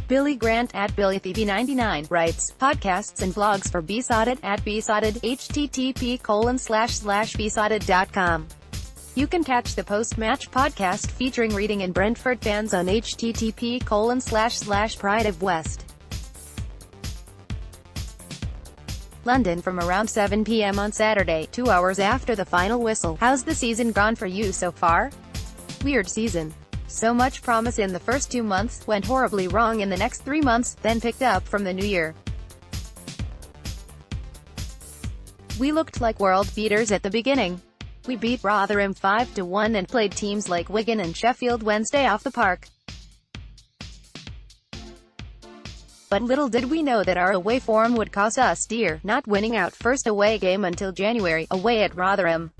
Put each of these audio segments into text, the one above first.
Billy Grant at BillyTV99 writes, podcasts and blogs for Besotted at Besotted, http://besotted.com. You can catch the post-match podcast featuring Reading and Brentford fans on http://Pride of West. London from around 7 p.m. on Saturday, 2 hours after the final whistle. How's the season gone for you so far? Weird season. So much promise in the first 2 months, went horribly wrong in the next 3 months, then picked up from the new year. We looked like world beaters at the beginning. We beat Rotherham 5-1 and played teams like Wigan and Sheffield Wednesday off the park. But little did we know that our away form would cost us dear, not winning our first away game until January, away at Rotherham.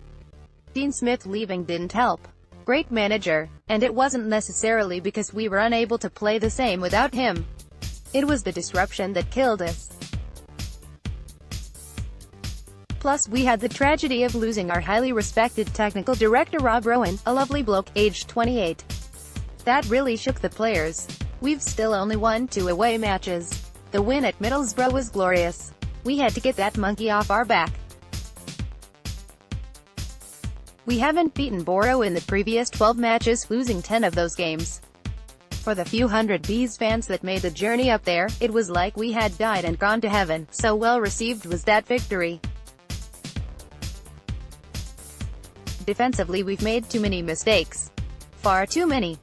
Dean Smith leaving didn't help. Great manager. And it wasn't necessarily because we were unable to play the same without him. It was the disruption that killed us. Plus, we had the tragedy of losing our highly respected technical director Rob Rowan, a lovely bloke, aged 28. That really shook the players. We've still only won 2 away matches. The win at Middlesbrough was glorious. We had to get that monkey off our back. We haven't beaten Boro in the previous 12 matches, losing 10 of those games. For the few hundred Bees fans that made the journey up there, it was like we had died and gone to heaven, so well received was that victory. Defensively we've made too many mistakes. Far too many.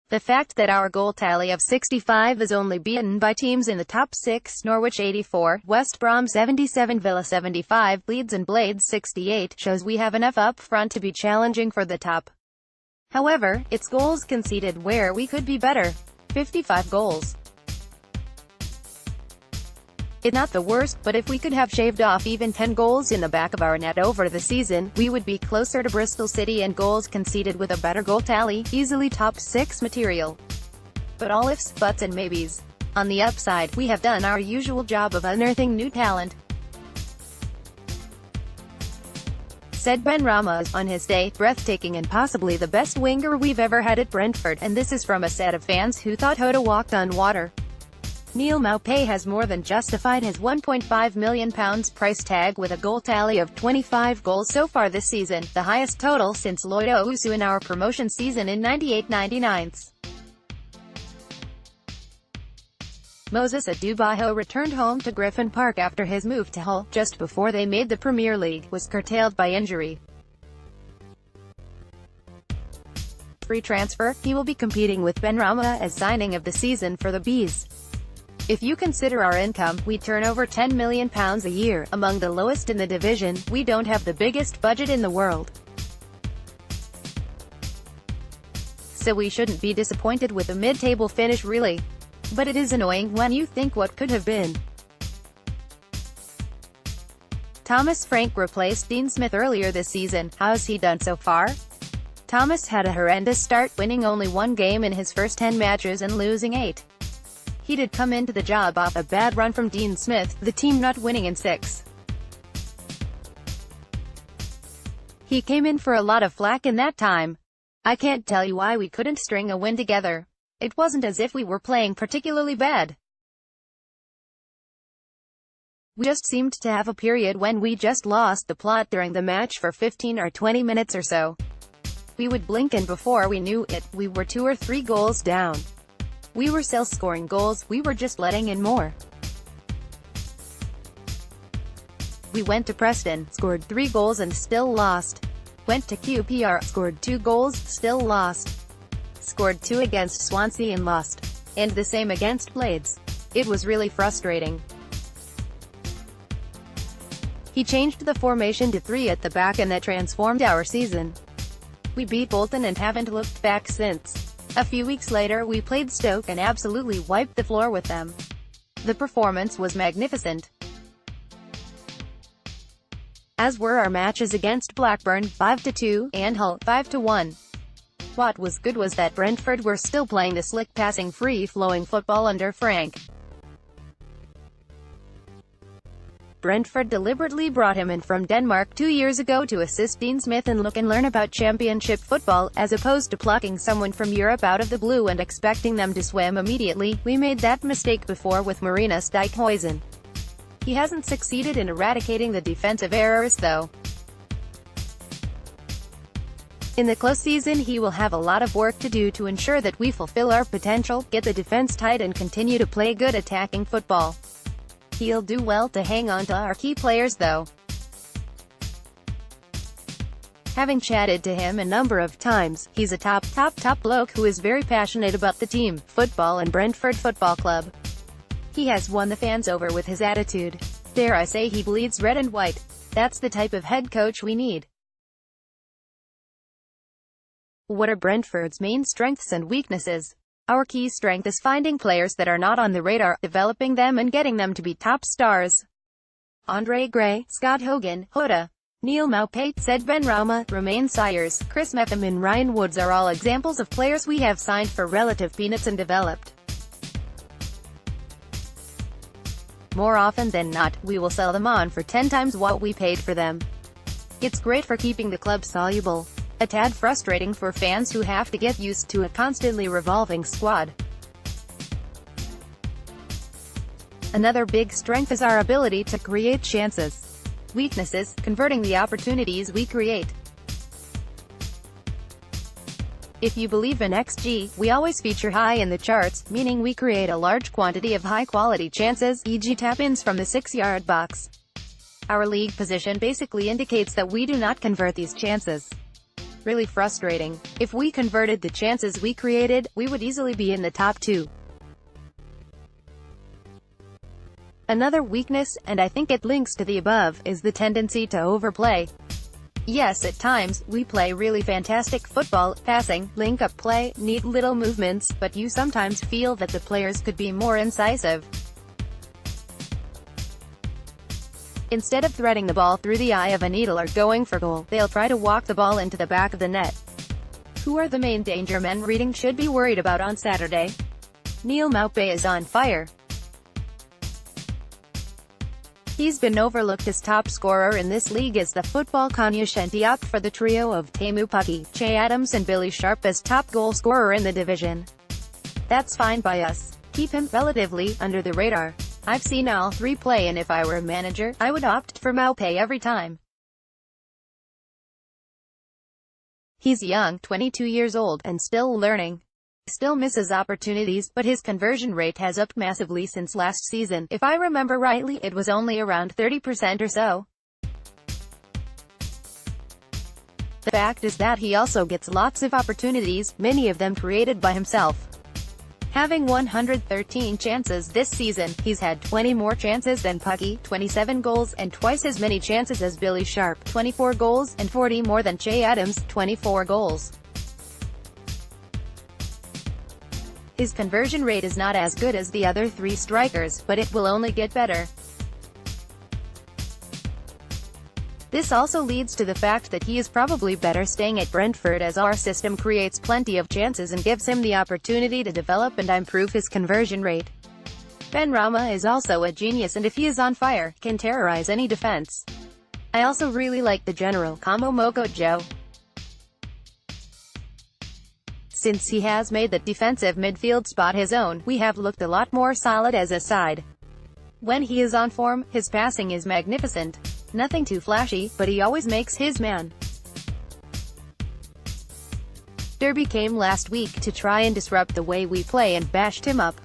The fact that our goal tally of 65 is only beaten by teams in the top 6, Norwich 84, West Brom 77, Villa 75, Leeds and Blades 68, shows we have enough up front to be challenging for the top. However, it's goals conceded where we could be better. 55 goals. It's not the worst, but if we could have shaved off even 10 goals in the back of our net over the season, we would be closer to Bristol City and goals conceded with a better goal tally, easily top 6 material. But all ifs, buts and maybes. On the upside, we have done our usual job of unearthing new talent. Said Benrahma is, on his day, breathtaking and possibly the best winger we've ever had at Brentford, and this is from a set of fans who thought Hoda walked on water. Neil Maupay has more than justified his £1.5 million price tag with a goal tally of 25 goals so far this season, the highest total since Lloyd Owusu in our promotion season in 98-99. Moses Adubajo returned home to Griffin Park after his move to Hull, just before they made the Premier League, was curtailed by injury. Free transfer, he will be competing with Benrahma as signing of the season for the Bees. If you consider our income, we turn over £10 million a year, among the lowest in the division. We don't have the biggest budget in the world. So we shouldn't be disappointed with a mid-table finish really. But it is annoying when you think what could have been. Thomas Frank replaced Dean Smith earlier this season. How's he done so far? Thomas had a horrendous start, winning only 1 game in his first 10 matches and losing 8. He did come into the job off a bad run from Dean Smith, the team not winning in 6. He came in for a lot of flack in that time. I can't tell you why we couldn't string a win together. It wasn't as if we were playing particularly bad. We just seemed to have a period when we just lost the plot during the match for 15 or 20 minutes or so. We would blink and before we knew it, we were 2 or 3 goals down. We were still scoring goals, we were just letting in more. We went to Preston, scored 3 goals and still lost. Went to QPR, scored 2 goals, still lost. Scored 2 against Swansea and lost. And the same against Blades. It was really frustrating. He changed the formation to 3 at the back and that transformed our season. We beat Bolton and haven't looked back since. A few weeks later we played Stoke and absolutely wiped the floor with them. The performance was magnificent. As were our matches against Blackburn, 5-2, and Hull, 5-1. What was good was that Brentford were still playing the slick passing free-flowing football under Frank. Brentford deliberately brought him in from Denmark 2 years ago to assist Dean Smith and look and learn about championship football, as opposed to plucking someone from Europe out of the blue and expecting them to swim immediately. We made that mistake before with Marinus Dijkhuizen. He hasn't succeeded in eradicating the defensive errors though. In the close season he will have a lot of work to do to ensure that we fulfill our potential, get the defense tight and continue to play good attacking football. He'll do well to hang on to our key players though. Having chatted to him a number of times, he's a top bloke who is very passionate about the team, football and Brentford Football Club. He has won the fans over with his attitude. Dare I say he bleeds red and white. That's the type of head coach we need. What are Brentford's main strengths and weaknesses? Our key strength is finding players that are not on the radar, developing them and getting them to be top stars. Andre Gray, Scott Hogan, Hoda, Neil Maupay, said Benrahma, Romain Sayers, Chris Metham and Ryan Woods are all examples of players we have signed for relative peanuts and developed. More often than not, we will sell them on for 10 times what we paid for them. It's great for keeping the club soluble. A tad frustrating for fans who have to get used to a constantly revolving squad. Another big strength is our ability to create chances. Weaknesses, converting the opportunities we create. If you believe in XG, we always feature high in the charts, meaning we create a large quantity of high-quality chances, e.g. tap-ins from the 6-yard box. Our league position basically indicates that we do not convert these chances. Really frustrating. If we converted the chances we created, we would easily be in the top 2. Another weakness, and I think it links to the above, is the tendency to overplay. Yes, at times, we play really fantastic football, passing, link-up play, neat little movements, but you sometimes feel that the players could be more incisive. Instead of threading the ball through the eye of a needle or going for goal, they'll try to walk the ball into the back of the net. Who are the main danger men Reading should be worried about on Saturday? Neil Maupay is on fire. He's been overlooked as top scorer in this league as the football Konyesha Diop for the trio of Teemu Pukki, Che Adams and Billy Sharp as top goal scorer in the division. That's fine by us. Keep him relatively under the radar. I've seen all three play and if I were a manager, I would opt for Maupay every time. He's young, 22 years old, and still learning. Still misses opportunities, but his conversion rate has upped massively since last season. If I remember rightly, it was only around 30% or so. The fact is that he also gets lots of opportunities, many of them created by himself. Having 113 chances this season, he's had 20 more chances than Pukki, 27 goals, and twice as many chances as Billy Sharp, 24 goals, and 40 more than Che Adams, 24 goals. His conversion rate is not as good as the other three strikers, but it will only get better. This also leads to the fact that he is probably better staying at Brentford as our system creates plenty of chances and gives him the opportunity to develop and improve his conversion rate. Benrahma is also a genius and if he is on fire, can terrorize any defense. I also really like the general Kamo Moko Joe. Since he has made the defensive midfield spot his own, we have looked a lot more solid as a side. When he is on form, his passing is magnificent. Nothing too flashy, but he always makes his man. Derby came last week to try and disrupt the way we play and bashed him up.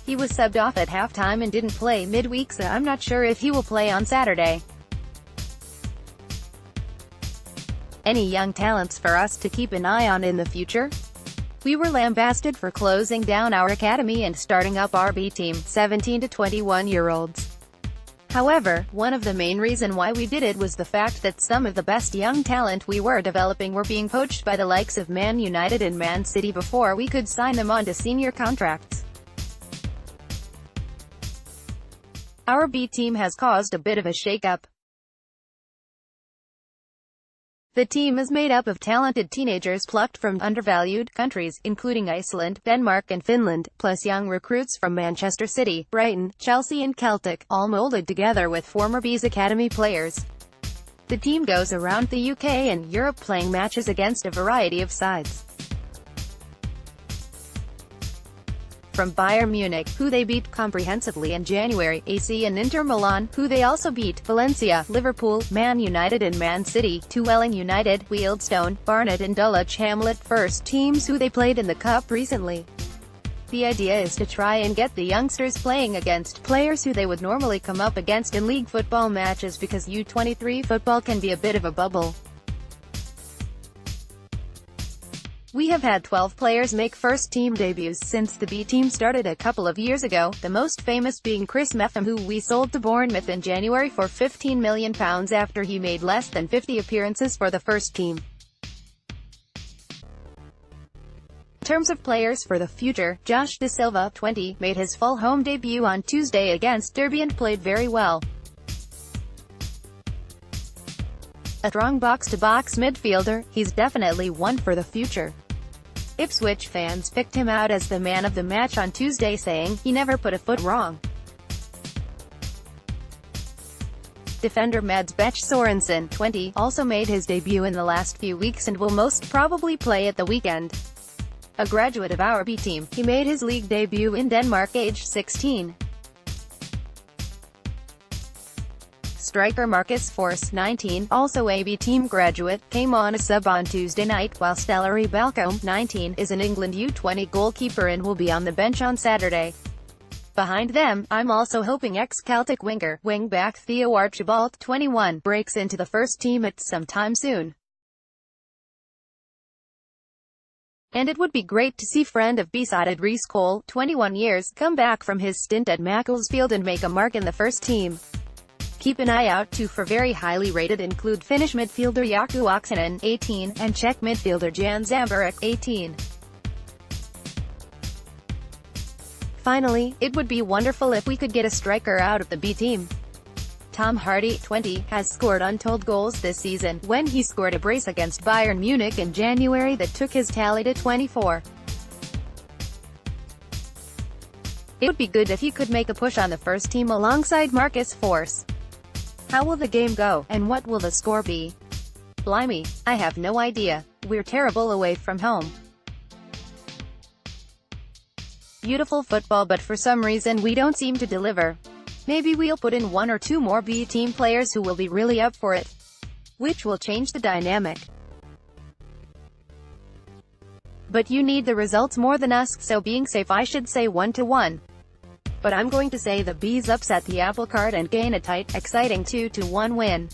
He was subbed off at halftime and didn't play midweek, so I'm not sure if he will play on Saturday. Any young talents for us to keep an eye on in the future? We were lambasted for closing down our academy and starting up our B team, 17 to 21-year-olds. However, one of the main reasons why we did it was the fact that some of the best young talent we were developing were being poached by the likes of Man United and Man City before we could sign them on to senior contracts. Our B team has caused a bit of a shake-up. The team is made up of talented teenagers plucked from undervalued countries, including Iceland, Denmark and Finland, plus young recruits from Manchester City, Brighton, Chelsea and Celtic, all molded together with former Bees Academy players. The team goes around the UK and Europe playing matches against a variety of sides. From Bayern Munich, who they beat comprehensively in January, AC and Inter Milan, who they also beat, Valencia, Liverpool, Man United and Man City, to Welling United, Wealdstone, Barnet and Dulwich Hamlet, first teams who they played in the Cup recently. The idea is to try and get the youngsters playing against players who they would normally come up against in league football matches, because U23 football can be a bit of a bubble. We have had 12 players make first-team debuts since the B team started a couple of years ago, the most famous being Chris Metham, who we sold to Bournemouth in January for £15 million after he made less than 50 appearances for the first team. In terms of players for the future, Josh Da Silva, 20, made his full home debut on Tuesday against Derby and played very well. A strong box-to-box midfielder, he's definitely one for the future. Ipswich fans picked him out as the man of the match on Tuesday, saying, "He never put a foot wrong." Defender Mads Bech Sorensen, 20, also made his debut in the last few weeks and will most probably play at the weekend. A graduate of our B team, he made his league debut in Denmark aged 16. Striker Marcus Forss, 19, also a B team graduate, came on a sub on Tuesday night, while Ellery Balcombe, 19, is an England U20 goalkeeper and will be on the bench on Saturday. Behind them, I'm also hoping ex-Celtic wing-back Theo Archibald, 21, breaks into the first team at some time soon. And it would be great to see friend of B-sided Reece Cole, 21 years, come back from his stint at Macclesfield and make a mark in the first team. Keep an eye out too for very highly rated include Finnish midfielder Jaakko Oksanen, 18, and Czech midfielder Jan Zambarek, 18. Finally, it would be wonderful if we could get a striker out of the B team. Tom Hardy, 20, has scored untold goals this season, when he scored a brace against Bayern Munich in January that took his tally to 24. It would be good if he could make a push on the first team alongside Marcus Forss. How will the game go, and what will the score be? Blimey, I have no idea. We're terrible away from home. Beautiful football, but for some reason we don't seem to deliver. Maybe we'll put in one or two more B team players who will be really up for it, which will change the dynamic. But you need the results more than us, so being safe I should say 1-1. But I'm going to say the Bees upset the apple cart and gain a tight, exciting 2-1 win.